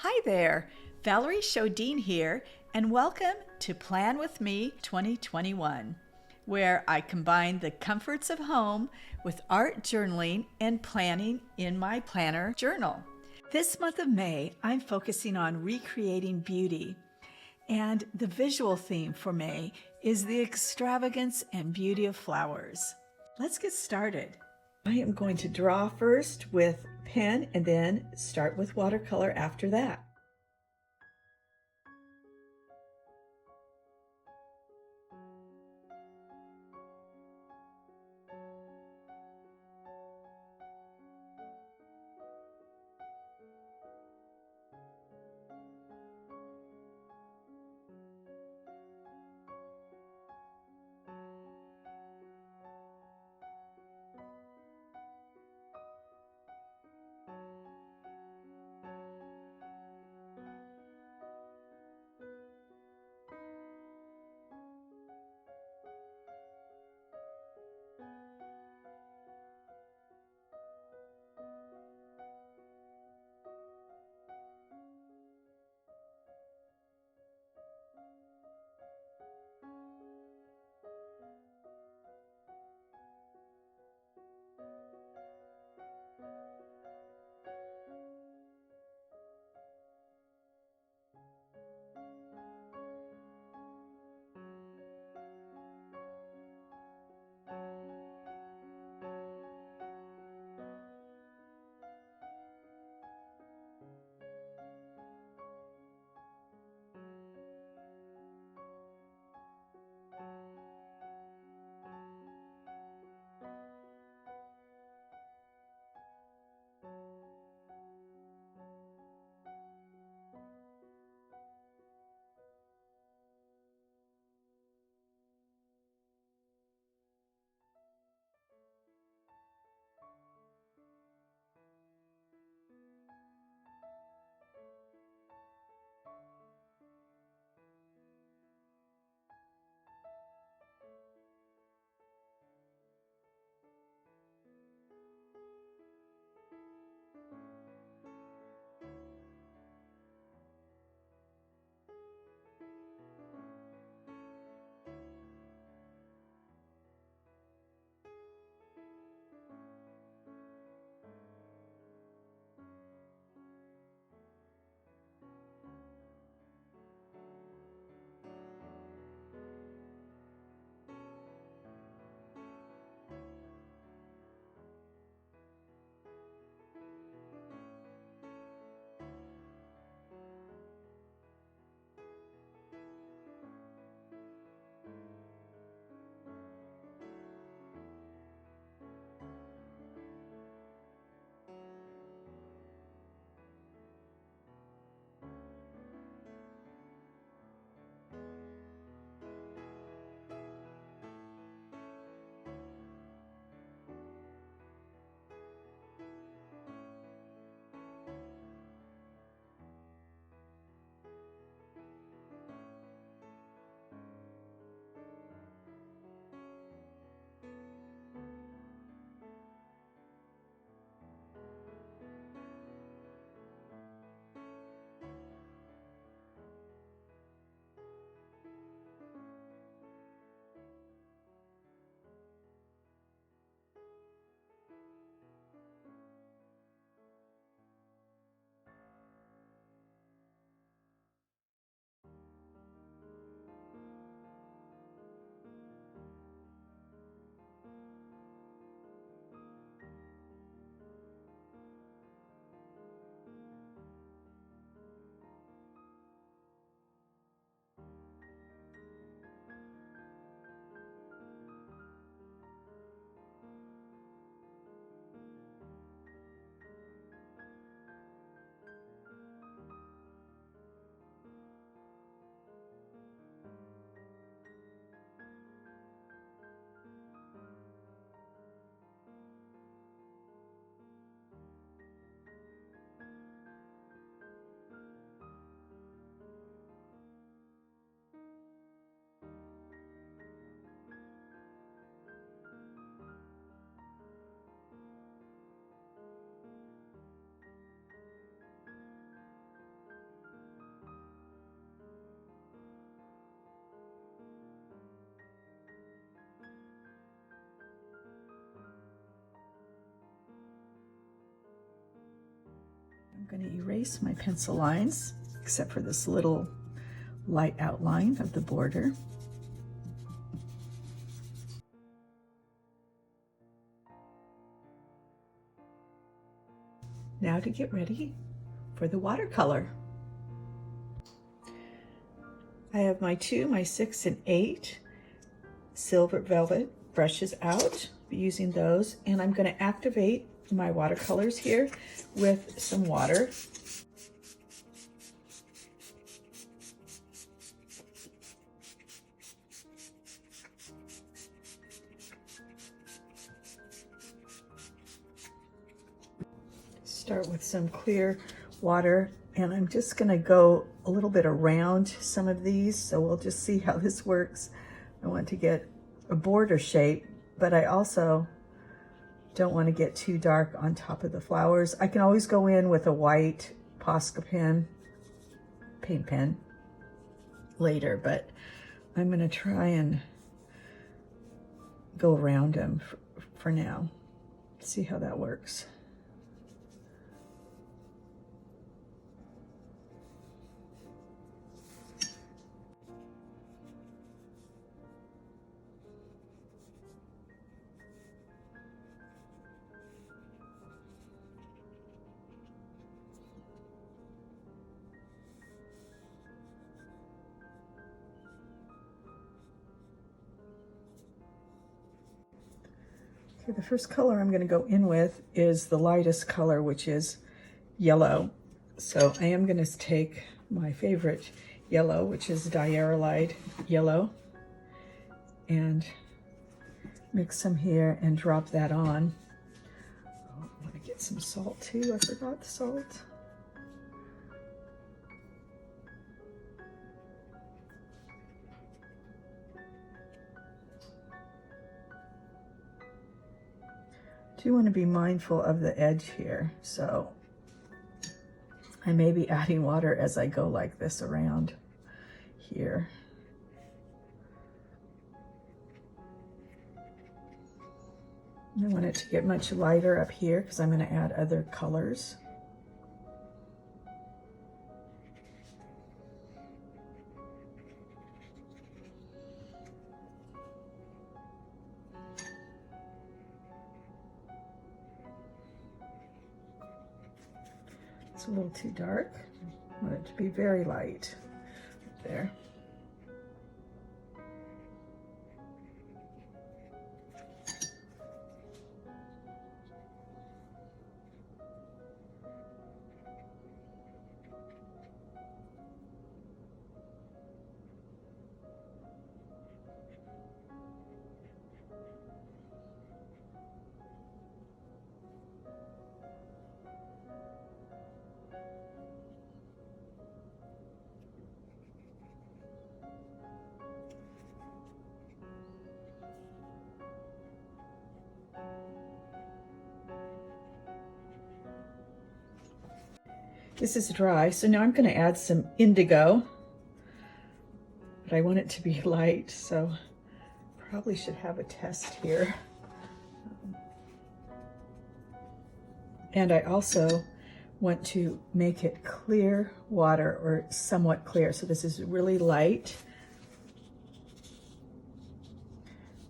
Hi there, Valerie Shodine here, and welcome to Plan With Me 2021, where I combine the comforts of home with art journaling and planning in my planner journal. This month of May, I'm focusing on recreating beauty, and the visual theme for May is the extravagance and beauty of flowers. Let's get started. I am going to draw first with pen and then start with watercolor after that. going to erase my pencil lines, except for this little light outline of the border. Now to get ready for the watercolor. I have my 2, my 6, and 8 silver velvet brushes out. I'll be using those, and I'm going to activate my watercolors here with some water. Start with some clear water, and I'm just going to go a little bit around some of these, so we'll just see how this works. I want to get a border shape, but I also don't want to get too dark on top of the flowers. I can always go in with a white Posca pen, paint pen later, but I'm going to try and go around them for now. See how that works. Okay, the first color I'm going to go in with is the lightest color, which is yellow. So I am going to take my favorite yellow, which is diarylide yellow, and mix some here and drop that on. Oh, I want to get some salt too. I forgot the salt. Do want to be mindful of the edge here, so I may be adding water as I go like this around here. I want it to get much lighter up here because I'm going to add other colors. It's a little too dark. I want it to be very light there. This is dry, so now I'm going to add some indigo, but I want it to be light, so probably should have a test here. And I also want to make it clear water, or somewhat clear, so this is really light,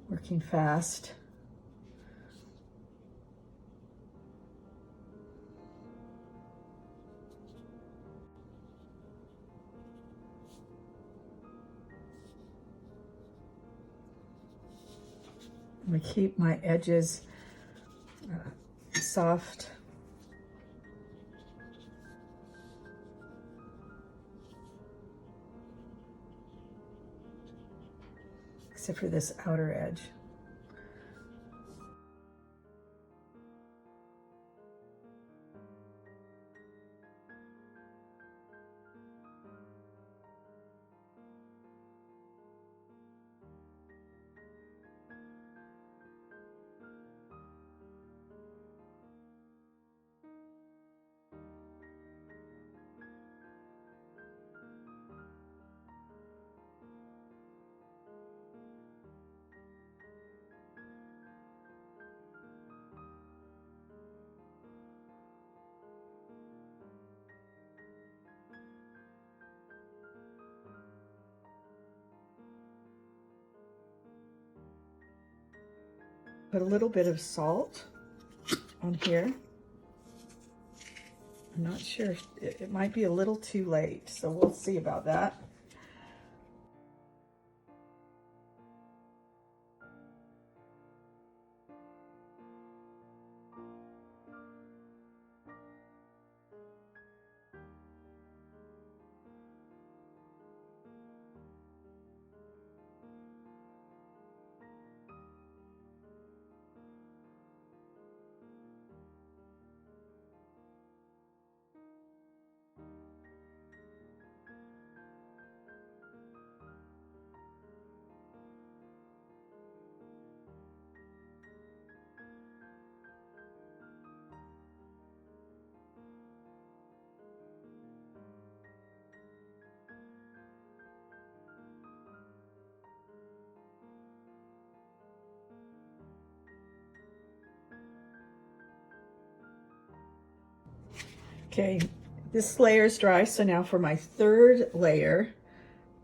working fast. I'm going to keep my edges soft. Except for this outer edge. Put a little bit of salt on here. I'm not sure if it might be a little too late, so we'll see about that. Okay, this layer is dry, so now for my third layer,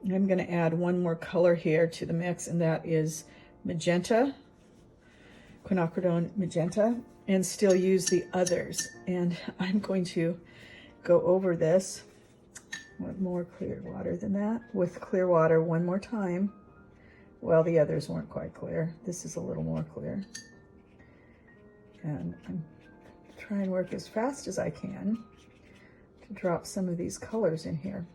I'm going to add one more color here to the mix, and that is magenta, Quinacridone Magenta, and still use the others. And I'm going to go over this with more clear water than that, with clear water one more time. Well, the others weren't quite clear. This is a little more clear. And I'm trying to work as fast as I can to drop some of these colors in here.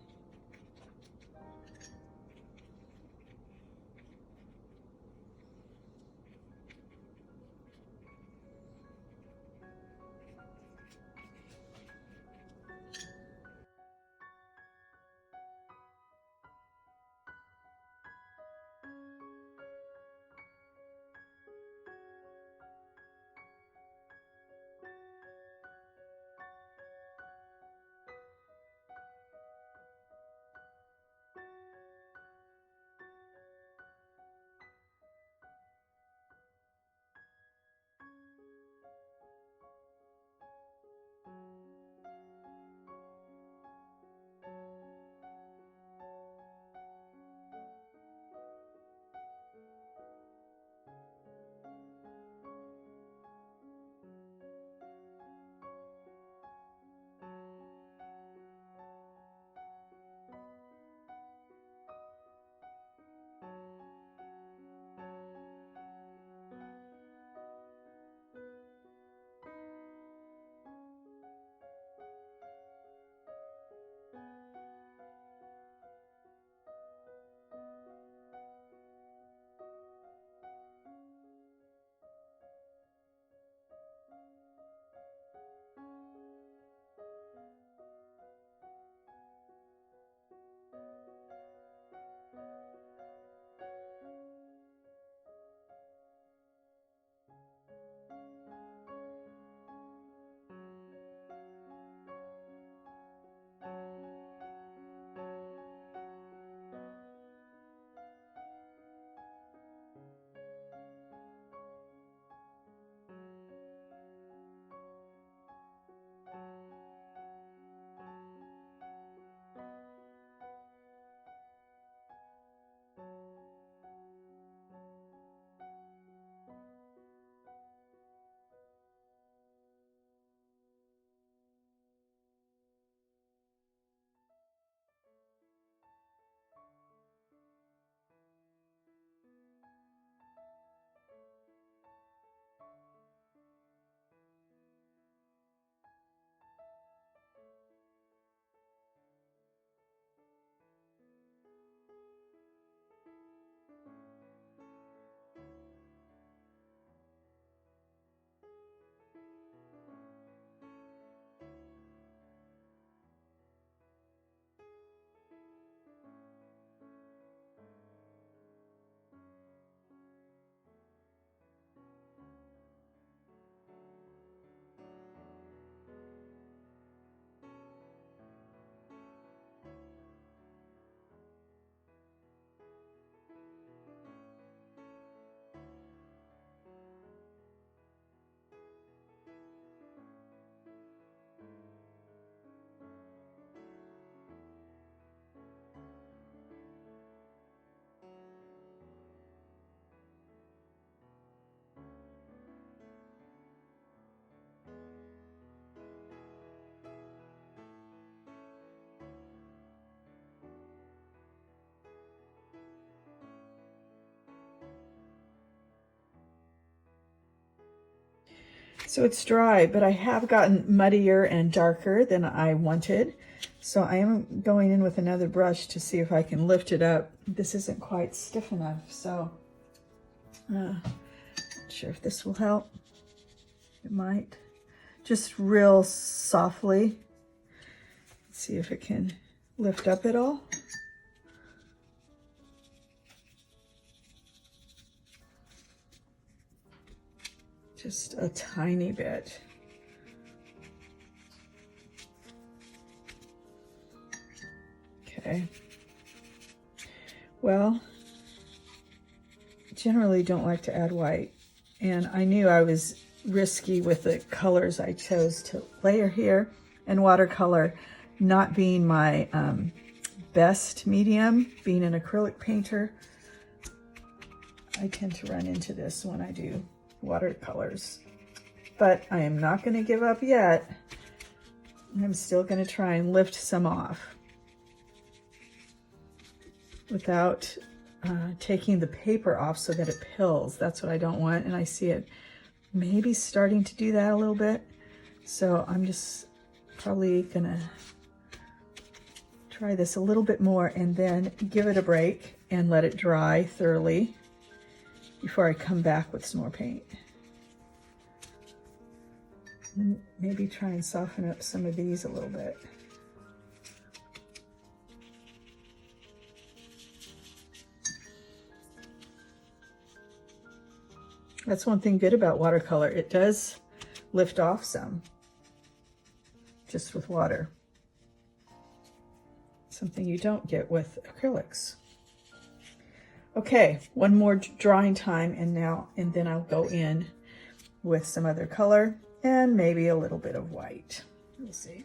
So it's dry, but I have gotten muddier and darker than I wanted. So I am going in with another brush to see if I can lift it up. This isn't quite stiff enough, so not sure if this will help. It might. Just real softly. See if it can lift up at all. Just a tiny bit. Okay. Well, generally don't like to add white, and I knew I was risky with the colors I chose to layer here, and watercolor not being my best medium, being an acrylic painter. I tend to run into this when I do watercolors, but I am not going to give up yet. I'm still going to try and lift some off without taking the paper off so that it pills. That's what I don't want, and I see it maybe starting to do that a little bit. So I'm just probably gonna try this a little bit more and then give it a break and let it dry thoroughly before I come back with some more paint. And maybe try and soften up some of these a little bit. That's one thing good about watercolor. It does lift off some, just with water. Something you don't get with acrylics. Okay, one more drying time and then I'll go in with some other color and maybe a little bit of white. We'll see.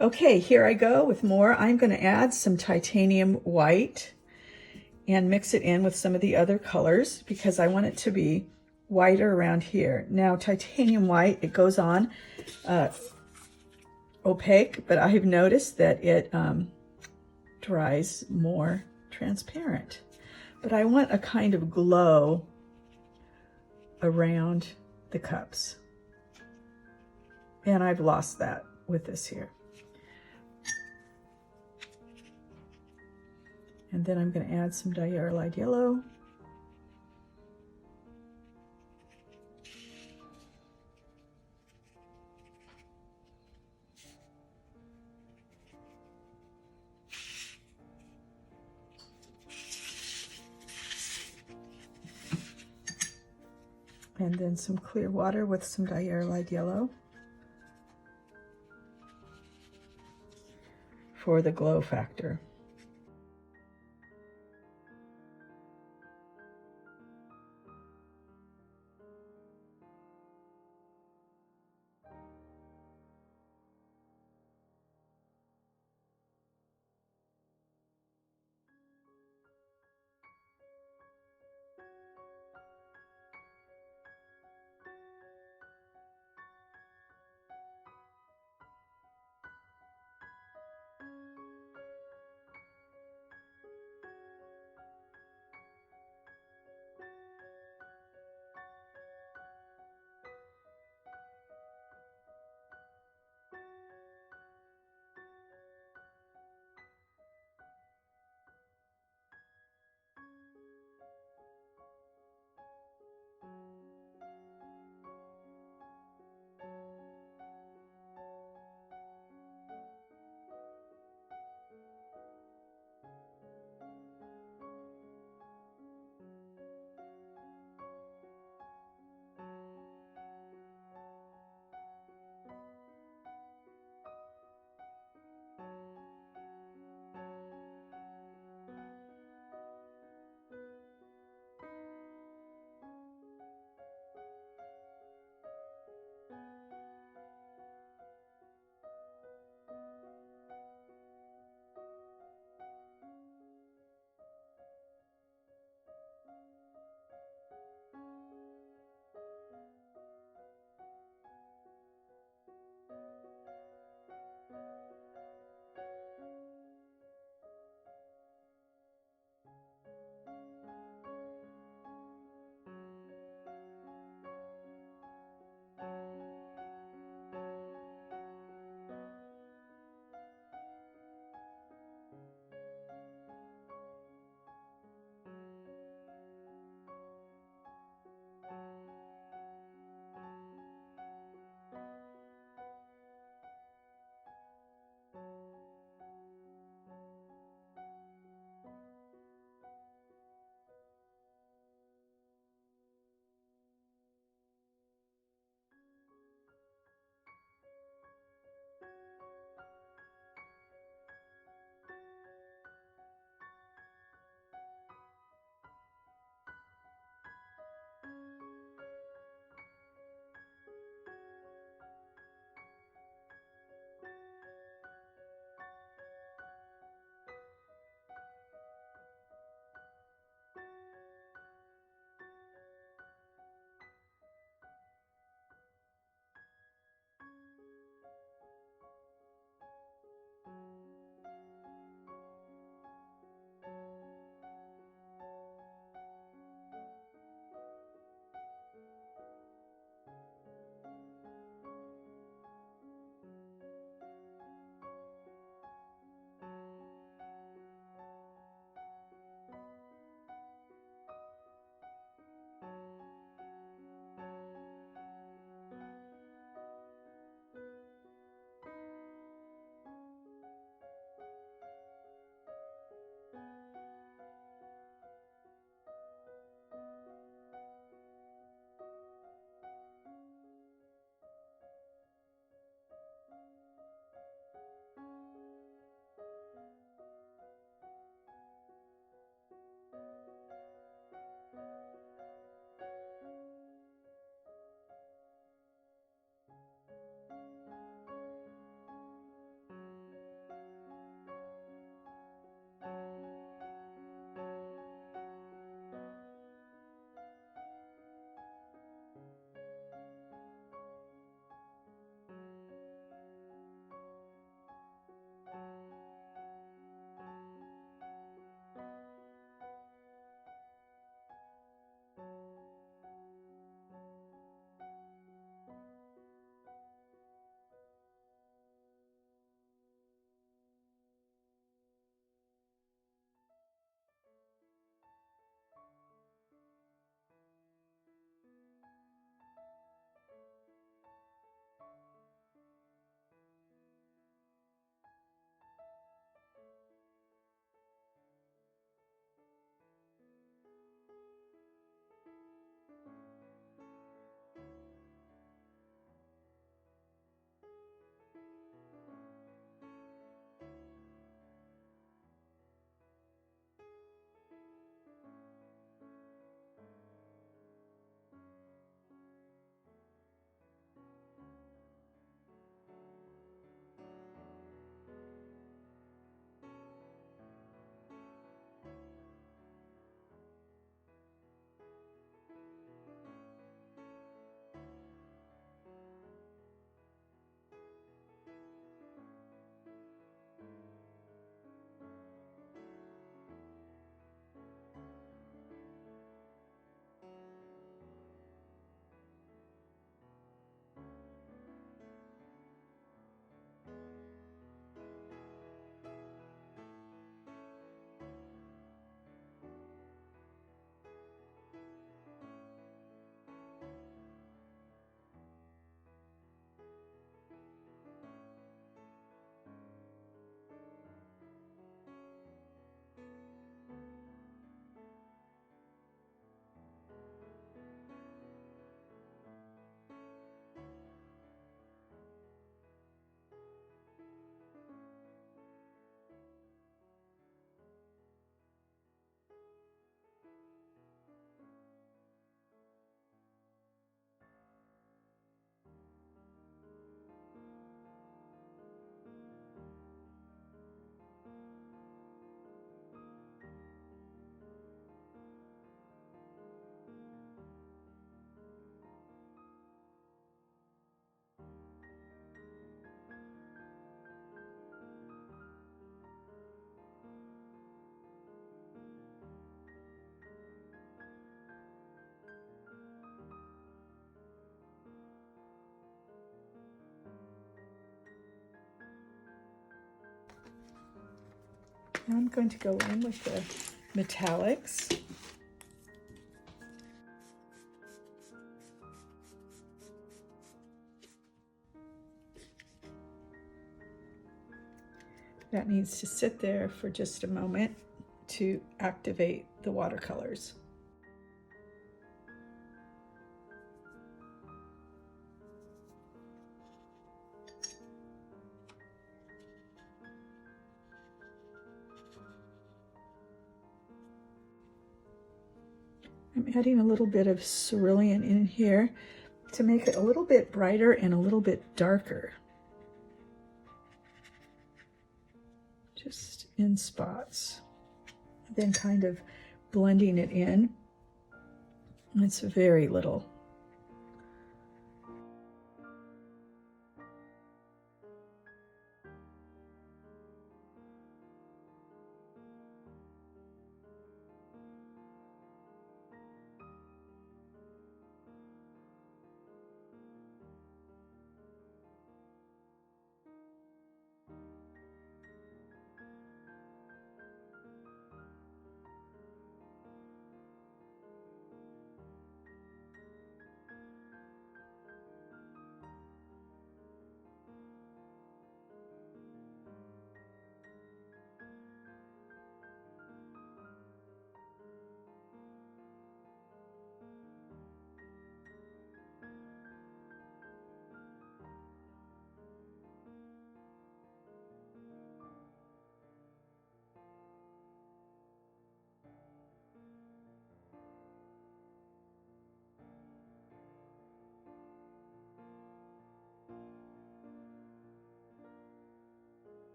Okay, here I go with more. I'm going to add some titanium white and mix it in with some of the other colors because I want it to be whiter around here. Now, titanium white, it goes on opaque, but I've noticed that it dries more transparent. But I want a kind of glow around the cups. And I've lost that with this here. And then I'm going to add some diarylide yellow. And then some clear water with some diarylide yellow for the glow factor. Now I'm going to go in with the metallics. That needs to sit there for just a moment to activate the watercolors. I'm adding a little bit of cerulean in here to make it a little bit brighter and a little bit darker. Just in spots. Then kind of blending it in. It's very little.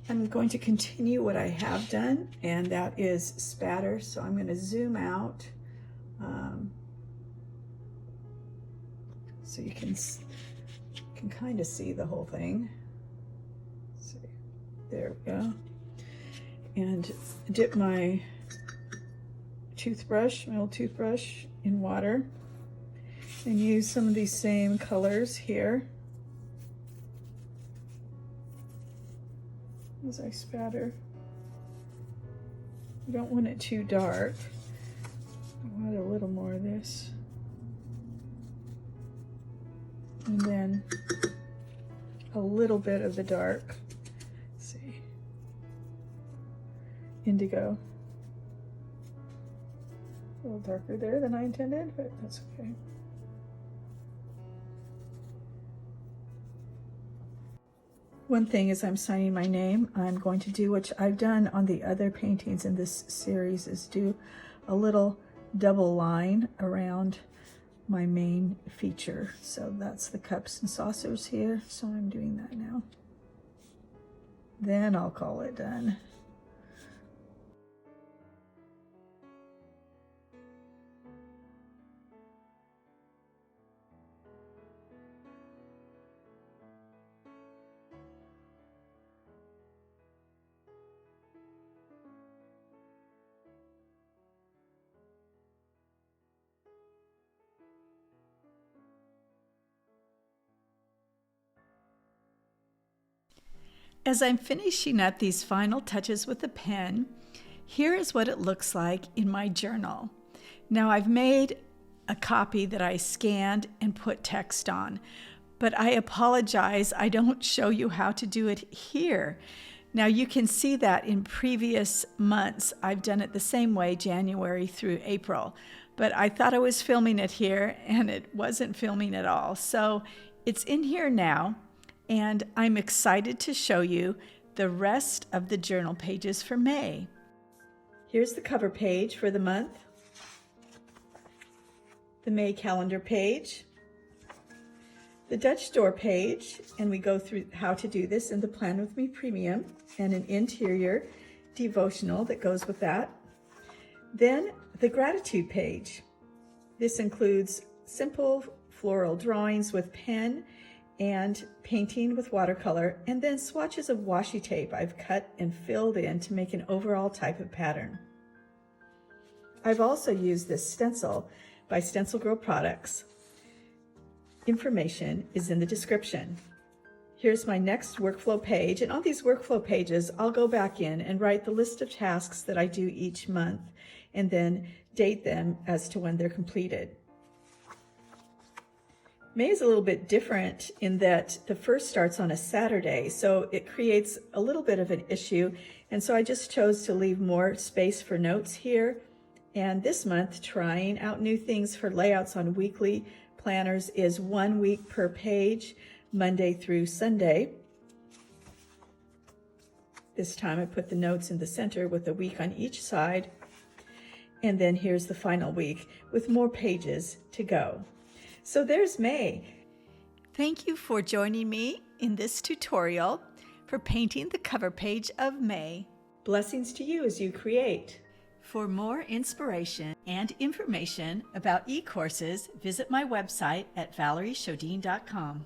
I'm going to continue what I have done, and that is spatter. So I'm going to zoom out so you can kind of see the whole thing. So there we go. And dip my toothbrush, my old toothbrush, in water And use some of these same colors here as I spatter. I don't want it too dark. I want a little more of this. And then a little bit of the dark. Let's see. Indigo. A little darker there than I intended, but that's okay. One thing as I'm signing my name, I'm going to do, which I've done on the other paintings in this series, is do a little double line around my main feature. So that's the cups and saucers here. So I'm doing that now. Then I'll call it done. As I'm finishing up these final touches with the pen, here is what it looks like in my journal. Now I've made a copy that I scanned and put text on, but I apologize, I don't show you how to do it here. Now you can see that in previous months, I've done it the same way, January through April, but I thought I was filming it here and it wasn't filming at all. So it's in here now. And I'm excited to show you the rest of the journal pages for May. Here's the cover page for the month, the May calendar page, the Dutch door page, and we go through how to do this in the Plan With Me Premium, and an interior devotional that goes with that. Then the gratitude page. This includes simple floral drawings with pen and painting with watercolor, and then swatches of washi tape I've cut and filled in to make an overall type of pattern. I've also used this stencil by Stencil Girl Products. Information is in the description. Here's my next workflow page, and on these workflow pages I'll go back in and write the list of tasks that I do each month and then date them as to when they're completed. May is a little bit different in that the first starts on a Saturday, so it creates a little bit of an issue, and so I just chose to leave more space for notes here. And this month, trying out new things for layouts on weekly planners is 1 week per page, Monday through Sunday. This time I put the notes in the center with a week on each side, and then here's the final week with more pages to go. So there's May. Thank you for joining me in this tutorial for painting the cover page of May. Blessings to you as you create. For more inspiration and information about e-courses, visit my website at ValerieChodine.com.